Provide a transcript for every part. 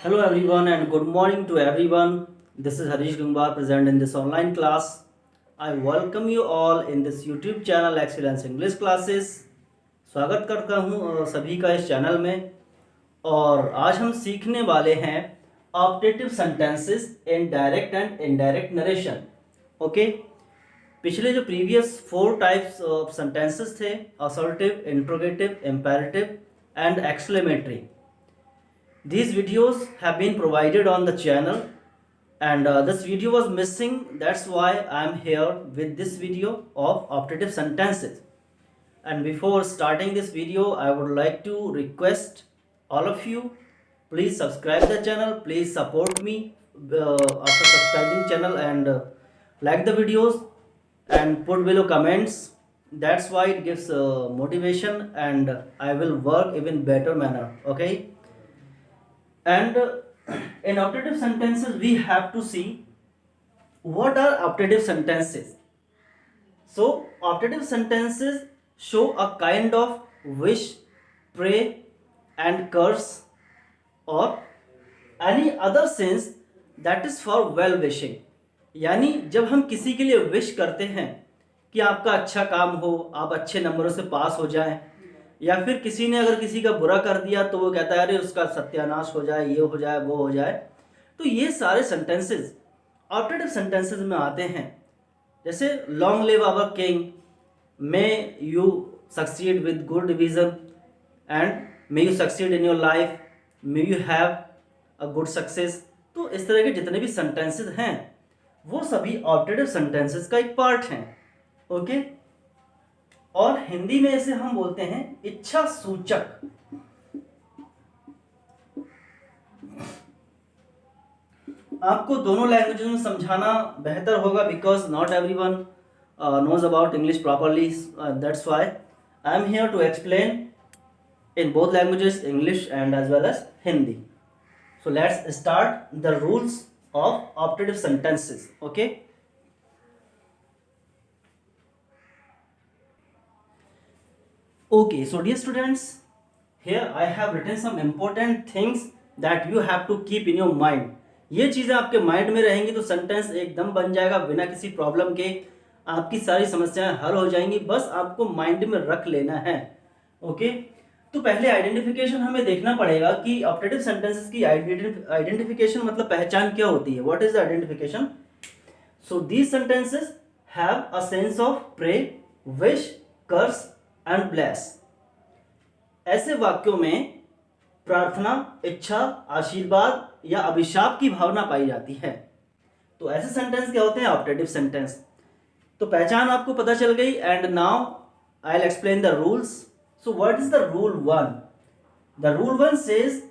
Hello everyone and good morning to everyone. This is Harish Gangwar present in this online class. I welcome you all in this YouTube channel Excellence English Classes. स्वागत करता हूँ सभी का इस channel में। और आज हम सीखने वाले हैं optative sentences in direct and indirect narration. Okay, पिछले जो प्रीवियस 4 टाइप्स ऑफ सेंटेंसेस थे, assertive, interrogative, imperative and exclamatory, these videos have been provided on the channel and this video was missing. That's why I am here with this video of optative sentences. And before starting this video, I would like to request all of you, please subscribe the channel, please support me after subscribing channel and like the videos and put below comments. That's why it gives motivation and I will work even better manner. Okay, and in optative sentences we have to see what are optative sentences. So optative sentences show a kind of wish, pray and curse or any other sense that is for well wishing. यानी जब हम किसी के लिए wish करते हैं कि आपका अच्छा काम हो, आप अच्छे नंबरों से पास हो जाएं, या फिर किसी ने अगर किसी का बुरा कर दिया तो वो कहता है अरे उसका सत्यानाश हो जाए, ये हो जाए, वो हो जाए। तो ये सारे सेंटेंसेस ऑप्टेटिव सेंटेंसेस में आते हैं। जैसे long live our king, may you succeed with good division and may you succeed in your life, may you have a good success. तो इस तरह के जितने भी सेंटेंसेस हैं वो सभी ऑप्टेटिव सेंटेंसेस का एक पार्ट हैं। ओके, और हिंदी में इसे हम बोलते हैं इच्छा सूचक। आपको दोनों लैंग्वेजेस में समझाना बेहतर होगा because not everyone knows about English properly. That's why I am here to explain in both languages, English and as well as Hindi. So let's start the rules of optative sentences. Okay. Okay, so dear students, here I have written some important things that you have to keep in your mind. ये चीज़ें आपके mind में रहेंगी तो sentence एकदम बन जाएगा बिना किसी प्रॉब्लम के, आपकी सारी समस्याएं हल हो जाएंगी। बस आपको माइंड में रख लेना है। ओके, तो पहले आइडेंटिफिकेशन हमें देखना पड़ेगा कि ऑप्टेटिव सेंटेंसेस की आइडेंटिफिकेशन मतलब पहचान क्या होती है। What is the identification? So these sentences have a sense of pray, wish, curse and bless. ऐसे वाक्यों में प्रार्थना, इच्छा, आशीर्वाद या अभिशाप की भावना पाई जाती है। तो ऐसे सेंटेंस क्या होते हैं? Optative sentence. तो पहचान आपको पता चल गई and now I will explain the rules. So what is the rule 1? The rule 1 says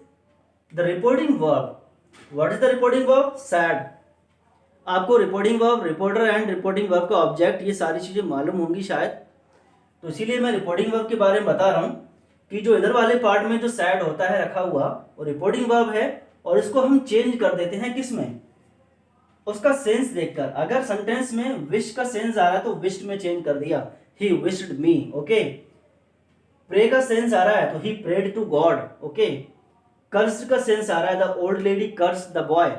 the reporting verb. What is the reporting verb? Said. आपको reporting verb, reporter and reporting verb का object, ये सारी चीजें मालूम होंगी शायद, तो इसीलिए मैं रिपोर्टिंग वर्ब के बारे में बता रहा हूं कि जो इधर वाले पार्ट में जो सैड होता है रखा हुआ वो रिपोर्टिंग वर्ब है और इसको हम चेंज कर देते हैं किस में? उसका सेंस देखकर। अगर सेंटेंस में विश का सेंस आ रहा है तो विश्ड में चेंज कर दिया, he wished me. Okay, pray का सेंस आ रहा है तो he prayed to God. Okay, cursed का सेंस आ रहा है the old lady curse the boy.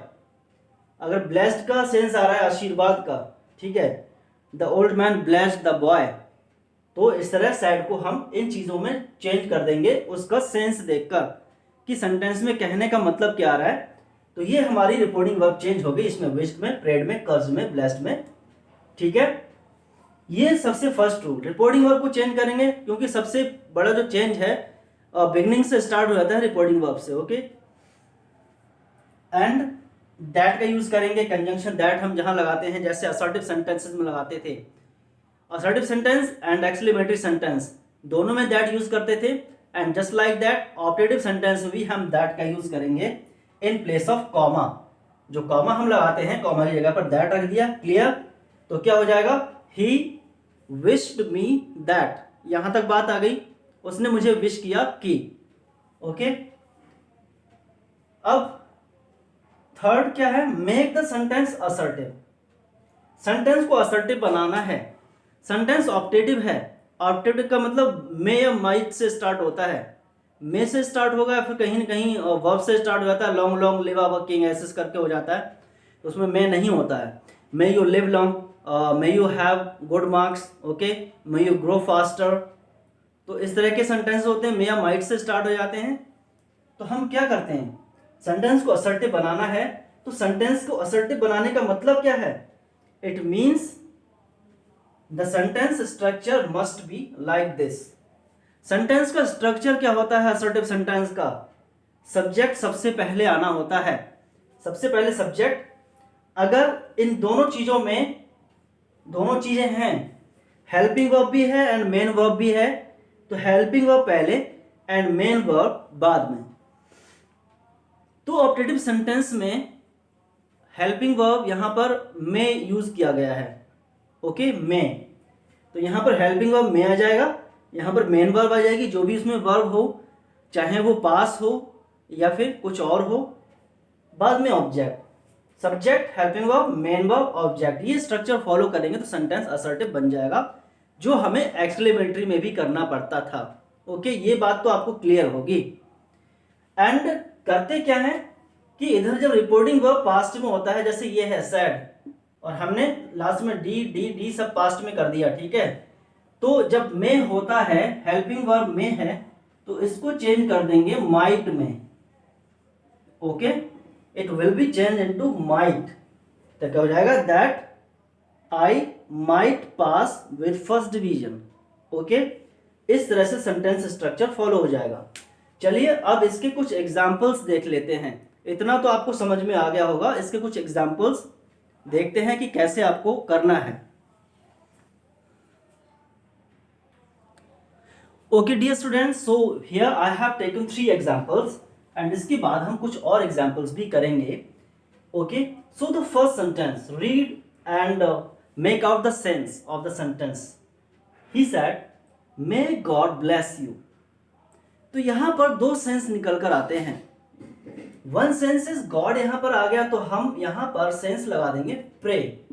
अगर ब्लेस्ड का सेंस आ रहा है आशीर्वाद का, ठीक है, the old man blessed the boy. तो इस तरह सैड को हम इन चीजों में चेंज कर देंगे उसका सेंस देखकर कि सेंटेंस में कहने का मतलब क्या आ रहा है। तो ये हमारी रिपोर्टिंग वर्ब चेंज हो गई इसमें, विश्ड में, प्रेड में, कर्ज में, ब्लेस्ड में। ठीक है, ये सबसे फर्स्ट रूल। रिपोर्टिंग वर्ब को चेंज करेंगे क्योंकि सबसे बड़ा जो चेंज है बिगनिंग से स्टार्ट हो जाता है रिपोर्टिंग वर्ब से। ओके, एंड दैट का यूज करेंगे। कंजंक्शन दैट हम जहां लगाते हैं जैसे असर्टिव सेंटेंसेस में लगाते थे, assertive sentence and exclamatory sentence दोनों में दैट यूज करते थे। And just like that optative sentence भी हम दैट का यूज करेंगे इन प्लेस ऑफ कॉमा। जो कॉमा हम लगाते हैं, कॉमा की जगह पर दैट रख दिया। क्लियर? तो क्या हो जाएगा? ही विश्ड मी दैट। यहां तक बात आ गई, उसने मुझे विश किया कि। ओके, अब थर्ड क्या है? Make the sentence assertive. Sentence को असर्टिव बनाना है। सेंटेंस ऑप्टेटिव है। ऑप्टेटिव का मतलब मे या माइट से स्टार्ट होता है। मे से स्टार्ट होगा या फिर कहीं ना कहीं वर्ब से स्टार्ट हो जाता है, long long live a king ऐसे करके हो जाता है, तो उसमें मे नहीं होता है। मे you live long, may you have good marks, okay, may you grow faster, तो इस तरह के सेंटेंस होते हैं, मे या माइट से स्टार्ट हो जाते हैं। तो हम क्या करते हैं, सेंटेंस को असर्टिव बनाना है, तो सेंटेंस को असर्टिव बनाने का मतलब क्या है, it means the sentence structure must be like this. Sentence का स्ट्रक्चर क्या होता है असर्टिव सेंटेंस का, सब्जेक्ट सबसे पहले आना होता है, सबसे पहले सब्जेक्ट। अगर इन दोनों चीजों में दोनों चीजें हैं, हेल्पिंग वर्ब भी है एंड मेन वर्ब भी है, तो हेल्पिंग वर्ब पहले एंड मेन वर्ब बाद में। तो ऑप्टेटिव सेंटेंस में हेल्पिंग वर्ब यहां पर मे यूज किया गया है, ओके, मे, तो यहां पर हेल्पिंग वर्ब मे आ जाएगा, यहां पर मेन वर्ब आ जाएगी, जो भी उसमें वर्ब हो, चाहे वो पास हो या फिर कुछ और हो, बाद में object, subject, helping verb, main verb, object. ये स्ट्रक्चर फॉलो करेंगे तो सेंटेंस असर्टिव बन जाएगा, जो हमें एक्सक्लेमेटरी में भी करना पड़ता था। ओके, ये बात तो आपको क्लियर होगी। एंड करते क्या है कि इधर जब रिपोर्टिंग वर्ब पास्ट में होता है, जैसे ये है सैड, और हमने लास्ट में डी डी डी सब पास्ट में कर दिया, ठीक है, तो जब में होता है, हेल्पिंग वर्ब में है, तो इसको चेंज कर देंगे माइट में, okay, it will be change into might, तो क्या हो जाएगा, that I might pass with first division, okay, इस तरह से सेंटेंस स्ट्रक्चर फॉलो हो जाएगा। चलिए अब इसके कुछ एग्जाम्पल्स देख लेते हैं, इतना तो आपको समझ में आ गया होगा, इसके कुछ एग्जाम्पल्स देखते हैं कि कैसे आपको करना है। Okay dear students, so here I have taken 3 examples and इसके बाद हम कुछ और एग्जाम्पल्स भी करेंगे। Okay, so the first sentence, read and make out the sense of the sentence. He said may God bless you. तो यहां पर 2 सेंस निकल कर आते हैं, वन सेंस इज गॉड, यहां पर आ गया तो हम यहां पर सेंस लगा देंगे pray,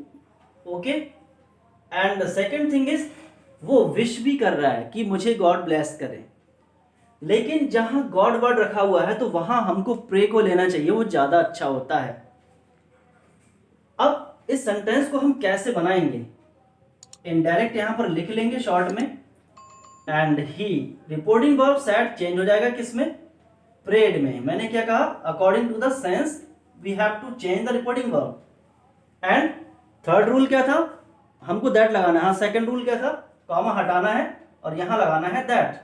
okay, and second thing is वो विश भी कर रहा है कि मुझे गॉड ब्लेस करे, लेकिन जहां गॉड वर्ड रखा हुआ है तो वहां हमको प्रे को लेना चाहिए, वो ज्यादा अच्छा होता है। अब इस सेंटेंस को हम कैसे बनाएंगे, इनडायरेक्ट यहां पर लिख लेंगे शॉर्ट में, and he, reporting verb said change हो जाएगा किसमें, प्रेड में। मैंने क्या कहा, according to the sense we have to change the reporting verb. And third rule क्या था, हमको दैट लगाना है, हाँ, सेकंड रूल क्या था, कॉमा हटाना है और यहां लगाना है दैट,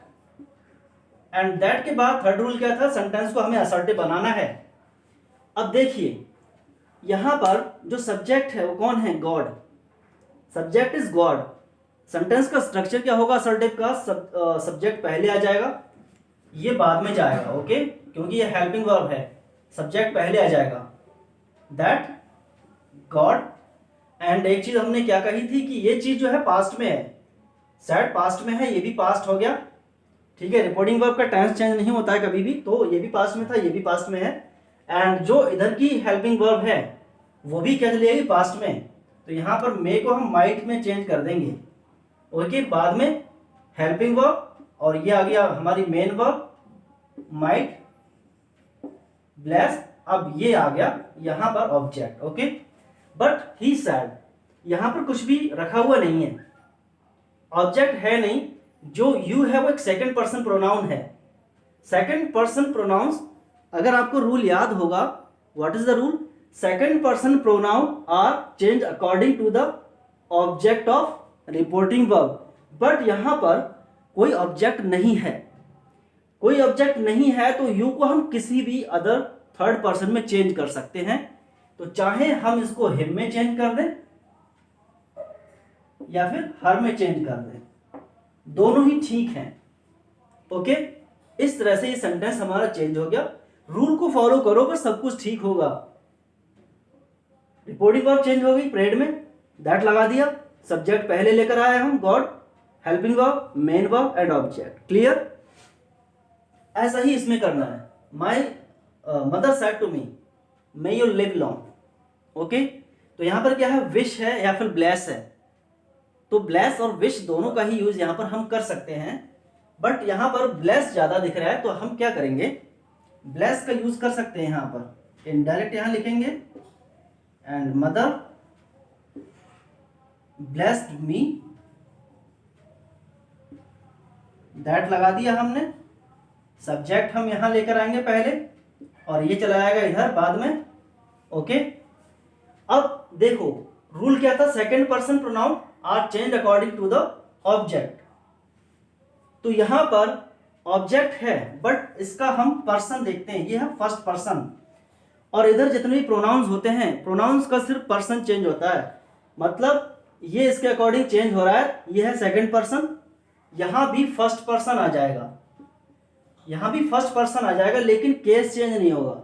एंड दैट के बाद थर्ड रूल क्या था, सेंटेंस को हमें असर्टिव बनाना है। अब देखिए यहां पर जो सब्जेक्ट है वो कौन है, God, subject is God, sentence का स्ट्रक्चर क्या होगा असर्टिव का, सब्जेक्ट पहले आ जाएगा, ये बाद में जाएगा, ओके, क्योंकि ये हेल्पिंग वर्ब है, सब्जेक्ट पहले आ जाएगा, दैट गॉड, एंड एक चीज हमने क्या कही थी कि ये चीज जो है पास्ट में है, सैड पास्ट में है, ये भी पास्ट हो गया, ठीक है, रिपोर्टिंग वर्ब का टेंस चेंज नहीं होता है कभी भी, तो ये भी पास्ट में था, ये भी पास्ट में है, एंड जो इधर की हेल्पिंग वर्ब है वो भी क्या चली जाएगी पास्ट में, तो यहां पर मे को हम माइट में चेंज कर देंगे, ओके, बाद में हेल्पिंग वर्ब, और ये आ गया हमारी मेन वर्ब माइट ब्लेस, अब ये आ गया यहां पर object, okay, but he sad, यहां पर कुछ भी रखा हुआ नहीं है, ऑब्जेक्ट है नहीं, जो यू है वो एक सेकंड पर्सन प्रोनाउन है, सेकंड पर्सन प्रोनाउंस, अगर आपको रूल याद होगा, what is the rule, second person pronoun are change according to the object of reporting verb, but यहां पर कोई ऑब्जेक्ट नहीं है, कोई ऑब्जेक्ट नहीं है, तो यू को हम किसी भी अदर थर्ड पर्सन में चेंज कर सकते हैं, तो चाहे हम इसको हिम में चेंज कर दें या फिर हर में चेंज कर दें, दोनों ही ठीक हैं, ओके, इस तरह से ये सेंटेंस हमारा चेंज हो गया। रूल को फॉलो करो पर सब कुछ ठीक होगा, रिपोर्टिंग वर्ब चेंज हो गई, प्रेड में दैट लगा दिया, सब्जेक्ट पहले लेकर आए हम God, helping verb, main verb and object, clear, ऐसा ही इसमें करना है, my mother said to me may you live long, okay, तो यहां पर क्या है, विश है या फिर ब्लेस है, तो ब्लेस और विश दोनों का ही यूज यहां पर हम कर सकते हैं, बट यहाँ पर ब्लेस ज़्यादा दिख रहा है, तो हम क्या करेंगे, ब्लेस का यूज कर सकते हैं। यहाँ पर इनडायरेक्ट यहाँ लिखेंगे, and mother blessed me, that लगा दिया हमने। सब्जेक्ट हम यहां लेकर आएंगे पहले, और ये चला जाएगा इधर बाद में। ओके, अब देखो रूल क्या था, second person pronoun are change according to the object. तो यहां पर ऑब्जेक्ट है बट इसका हम पर्सन देखते हैं, ये है फर्स्ट पर्सन। और इधर जितने भी प्रोनाउंस होते हैं, प्रोनाउंस का सिर्फ पर्सन चेंज होता है, मतलब ये इसके अकॉर्डिंग चेंज हो रहा है। ये है सेकंड पर्सन, यहां भी फर्स्ट पर्सन आ जाएगा, यहां भी फर्स्ट पर्सन आ जाएगा, लेकिन केस चेंज नहीं होगा।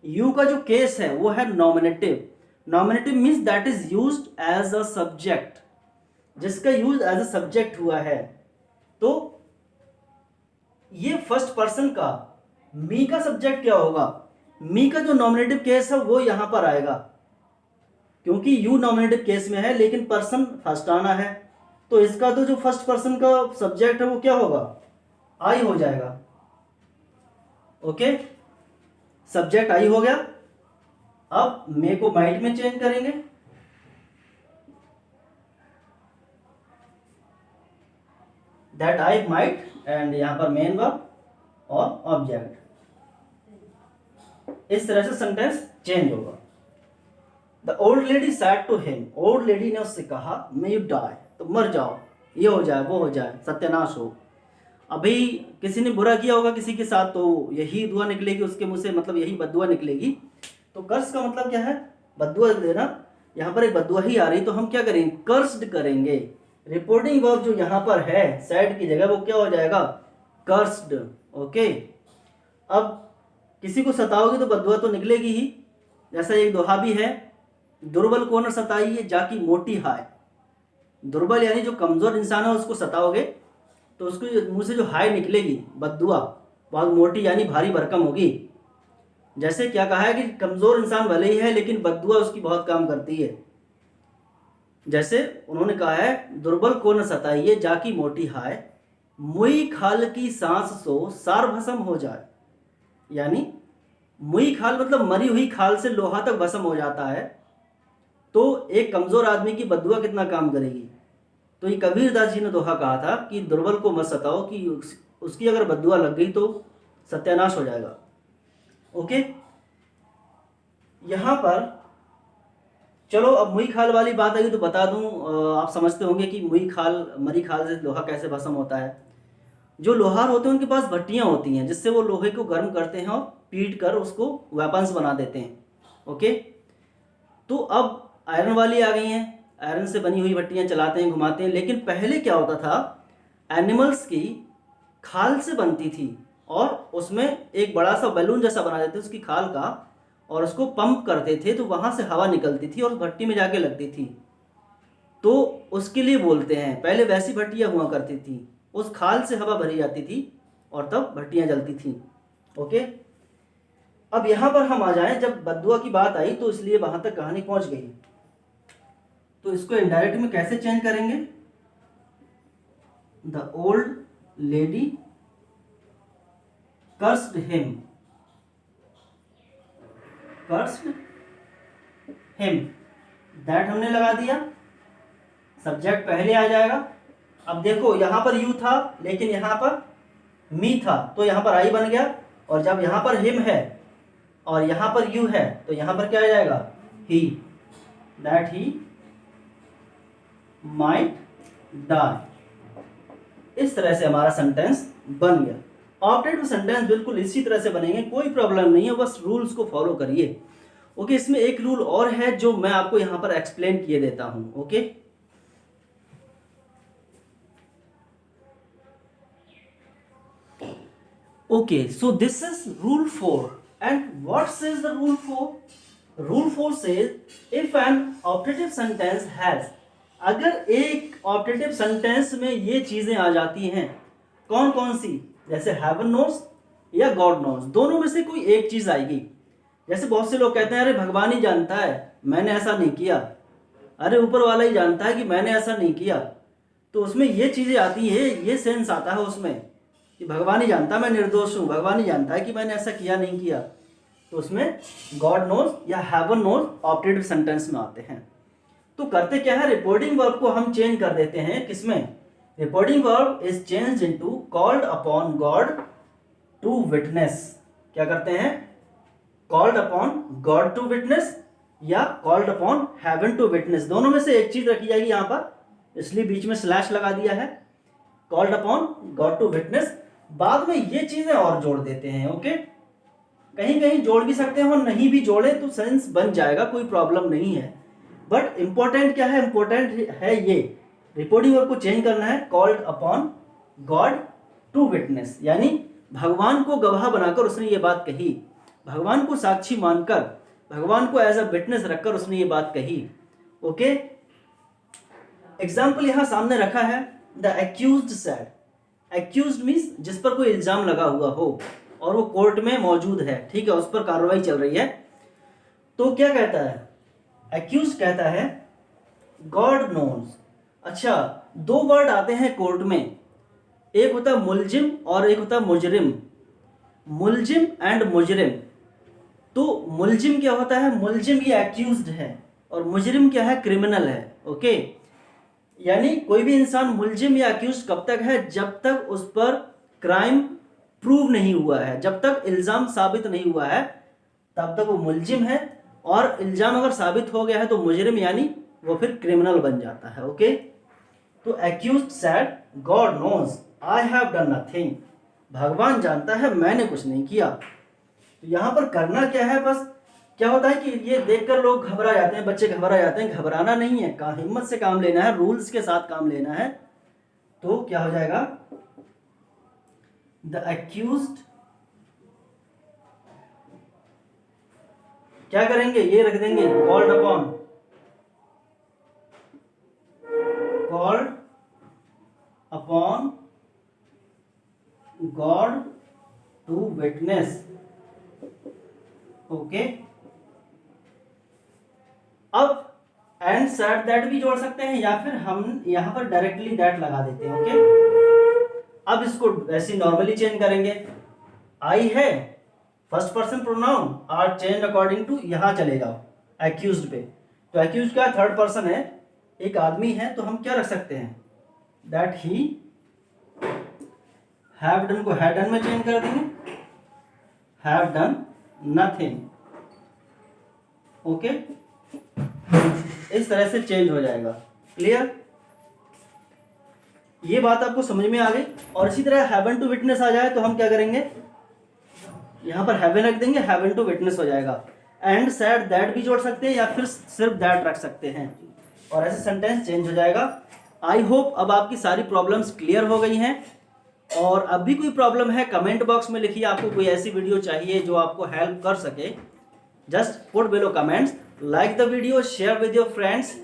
यू का जो केस है वो है nominative. Nominative means that is used as a subject, जिसका यूज एज अ सब्जेक्ट हुआ है। तो ये फर्स्ट पर्सन का, मी का सब्जेक्ट क्या होगा, मी का जो नॉमिनेटिव केस है वो यहां पर आएगा, क्योंकि यू नॉमिनेटिव केस में है लेकिन पर्सन फर्स्ट आना है, तो इसका तो जो फर्स्ट पर्सन का सब्जेक्ट है वो क्या होगा, आई हो जाएगा। ओके, सब्जेक्ट आई हो गया। अब मे को माइट में चेंज करेंगे, दैट आई माइट, एंड यहां पर मेन वर्ब और ऑब्जेक्ट। इस तरह से सेंटेंस चेंज होगा। The old lady said to him, old lady ने उससे कहा मे यू डाई, तो मर जाओ, ये हो जाए वो हो जाए, सत्यानाश हो। अभी किसी ने बुरा किया होगा किसी के साथ, तो यही दुआ निकलेगी उसके मुंह से, मतलब यही बद्दुआ निकलेगी। तो कर्स का मतलब क्या है, बद्दुआ देना। यहाँ पर एक बद्दुआ ही आ रही, तो हम क्या करेंगे, कर्स्ड करेंगे। रिपोर्टिंग वर्ब जो यहाँ पर है सैड की जगह, वो क्या हो जाएगा, कर्स्ड। ओके, अब किसी को सताओगे तो बद्दुआ तो निकलेगी ही। जैसा एक दोहा भी है, दुर्बल को न सताइए जाकी मोटी हाय। दुर्बल यानी जो कमजोर इंसान है उसको सताओगे तो उसको मुंह से जो हाय निकलेगी, बद्दुआ, बहुत मोटी यानी भारी भरकम होगी। जैसे क्या कहा है कि कमजोर इंसान भले ही है लेकिन बद्दुआ उसकी बहुत काम करती है। जैसे उन्होंने कहा है, दुर्बल को न सताइए जाकी मोटी हाय, मुई खाल की सांस सो सार भस्म हो जाए। यानी मुई खाल मतलब मरी हुई खाल से लोहा तक भस्म हो जाता है, तो एक कमजोर आदमी की बद्दुआ कितना काम करेगी। तो ये कबीरदास जी ने दोहा कहा था कि दुर्बल को मत सताओ, कि उसकी अगर बद्दुआ लग गई तो सत्यानाश हो जाएगा। ओके, यहां पर चलो अब मुई खाल वाली बात आई तो बता दूं, आप समझते होंगे कि मुई खाल, मरी खाल से लोहा कैसे भस्म होता है। जो लोहार होते हैं उनके पास भट्टियां होती हैं जिससे वो लोहे को गर्म करते हैं और पीट कर उसको वेपन्स बना देते हैं। ओके, तो अब आयरन वाली आ गई हैं, आयरन से बनी हुई भट्टियां चलाते हैं, घुमाते हैं। लेकिन पहले क्या होता था, एनिमल्स की खाल से बनती थी और उसमें एक बड़ा सा बैलून जैसा बना देते उसकी खाल का, और उसको पंप करते थे तो वहां से हवा निकलती थी और उस भट्टी में जाके लगती थी। तो उसके लिए बोलते हैं, पहले वैसी भट्टियां हुआ करती थी, उस खाल से हवा भरी जाती थी और तब भट्टियां जलती थी। ओके, अब यहां पर हम आ जाएं, जब बद्दुआ की बात आई तो इसलिए वहां तक कहानी पहुंच गई। तो इसको इनडायरेक्ट में कैसे चेंज करेंगे, the old lady cursed him, cursed him, that हमने लगा दिया, सब्जेक्ट पहले आ जाएगा। अब देखो यहां पर यू था लेकिन यहां पर मी था, तो यहां पर आई बन गया, और जब यहां पर हिम है और यहां पर यू है तो यहां पर क्या आ जाएगा, ही, दैट ही माइट डाई। इस तरह से हमारा सेंटेंस बन गया। ऑब्जेक्टिव सेंटेंस बिल्कुल इसी तरह से बनेंगे, कोई प्रॉब्लम नहीं है, बस रूल्स को फॉलो करिए। ओके, इसमें एक रूल और है जो मैं आपको यहां पर एक्सप्लेन किए देता हूं। Okay, okay, so this is rule 4, and what says the rule 4? Rule 4 says if an operative sentence has, अगर एक ऑब्जेक्टिव सेंटेंस में ये चीजें आ जाती हैं, कौन कौन सी, जैसे heaven knows या God knows, दोनों में से कोई एक चीज आएगी। जैसे बहुत से लोग कहते हैं अरे भगवान ही जानता है मैंने ऐसा नहीं किया, अरे ऊपर वाला ही जानता है कि मैंने ऐसा नहीं किया, तो उसमें ये चीजें आती है, ये सेंस आता है उसमें। कि भगवान ही जानता मैं निर्दोष हूँ, भगवान ही जानता है कि मैंने ऐसा किया नहीं किया, तो उसमें गॉड नोज या हेवन नोज ऑप्टेटिव सेंटेंस में आते हैं। तो करते क्या है, रिपोर्टिंग वर्ब को हम चेंज कर देते हैं किसमें, reporting verb is changed into called upon God to witness. क्या करते हैं, called upon God to witness या called upon heaven to witness, दोनों में से एक चीज रखी जाएगी यहाँ पर, इसलिए बीच में स्लैश लगा दिया है, called upon God to witness. बाद में ये चीजें और जोड़ देते हैं। ओके, कहीं कहीं जोड़ भी सकते हैं और नहीं भी जोड़े तो सेंस बन जाएगा, कोई प्रॉब्लम नहीं है। बट इंपॉर्टेंट क्या है, इंपॉर्टेंट है ये रिपोर्टिंग वर्ब को चेंज करना है, called upon God to witness, यानी भगवान को गवाह बनाकर उसने ये बात कही, भगवान को साक्षी मानकर, भगवान को एज अ विटनेस रखकर उसने ये बात कही। ओके, एग्जाम्पल यहां सामने रखा है, the accused said. Accused means जिस पर कोई इल्जाम लगा हुआ हो और वो कोर्ट में मौजूद है, ठीक है, उस पर कार्रवाई चल रही है। तो क्या कहता है, एक्यूज्ड कहता है गॉड नोन्स। अच्छा, दो वर्ड आते हैं कोर्ट में, एक होता है मुलजिम और एक होता है मुजरिम, मुलजिम एंड मुजरिम। तो मुलजिम क्या होता है, मुलजिम ये एक्यूज्ड है और मुजरिम क्या है, क्रिमिनल है। ओके, यानी कोई भी इंसान मुलजिम या एक्यूज्ड कब तक है, जब तक उस पर क्राइम प्रूव नहीं हुआ है, जब तक इल्जाम साबित नहीं हुआ है तब तक वो मुलजिम है, और इल्जाम अगर साबित हो गया है तो मुजरिम, यानी वो फिर क्रिमिनल बन जाता है। ओके, तो accused said God knows I have done nothing, भगवान जानता है मैंने कुछ नहीं किया। तो यहां पर करना क्या है, बस क्या होता है कि ये देखकर लोग घबरा जाते हैं, बच्चे घबरा जाते हैं, घबराना नहीं है, हिम्मत से काम लेना है, रूल्स के साथ काम लेना है। तो क्या हो जाएगा, द एक्यूज्ड क्या करेंगे, ये रख देंगे called upon, called upon God to witness. Okay, अब एंड सेड दैट भी जोड़ सकते हैं या फिर हम यहां पर डायरेक्टली दैट लगा देते हैं। ओके, अब इसको ऐसे नॉर्मली चेंज करेंगे, आई है first person pronoun are change according to, यहां चले जाओ एक्यूज्ड पे, तो एक्यूज्ड का थर्ड पर्सन है, एक आदमी है, तो हम क्या रख सकते हैं, दैट ही हैव डन को हैड डन में चेंज कर देंगे, हैव डन नथिंग। ओके, इस तरह से चेंज हो जाएगा। क्लियर, ये बात आपको समझ में आ गई। और इसी तरह हैवन टू विटनेस आ जाए तो हम क्या करेंगे, यहां पर हैवन रख देंगे, हैवन टू विटनेस हो जाएगा। एंड सैड दैट भी जोड़ सकते हैं या फिर सिर्फ दैट रख सकते हैं, और ऐसे सेंटेंस चेंज हो जाएगा। आई होप अब आपकी सारी प्रॉब्लम्स क्लियर हो गई हैं, और अब भी कोई प्रॉब्लम है कमेंट बॉक्स में लिखिए, आपको कोई ऐसी वीडियो चाहिए जो आपको हेल्प कर सके, just put below comments, like the video, share with your friends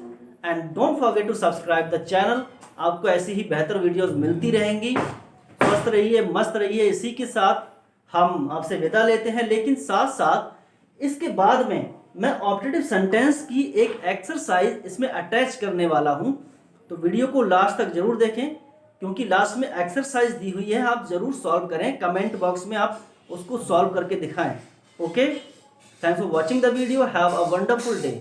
and don't forget to subscribe the channel. आपको ऐसी ही बेहतर वीडियोस मिलती रहेंगी। स्वस्थ रहिए, मस्त रहिए। इसी के साथ हम आपसे विदा लेते हैं, लेकिन साथ साथ इसके बाद में मैं ऑप्टेटिव सेंटेंस की एक एक्सरसाइज इसमें अटैच करने वाला हूं, तो वीडियो को लास्ट तक जरूर देखें, क्योंकि लास्ट में एक्सरसाइज दी हुई है, आप जरूर सॉल्व करें, कमेंट बॉक्स में आप उसको सॉल्व करके दिखाएं। Okay, thanks for watching the video, have a wonderful day.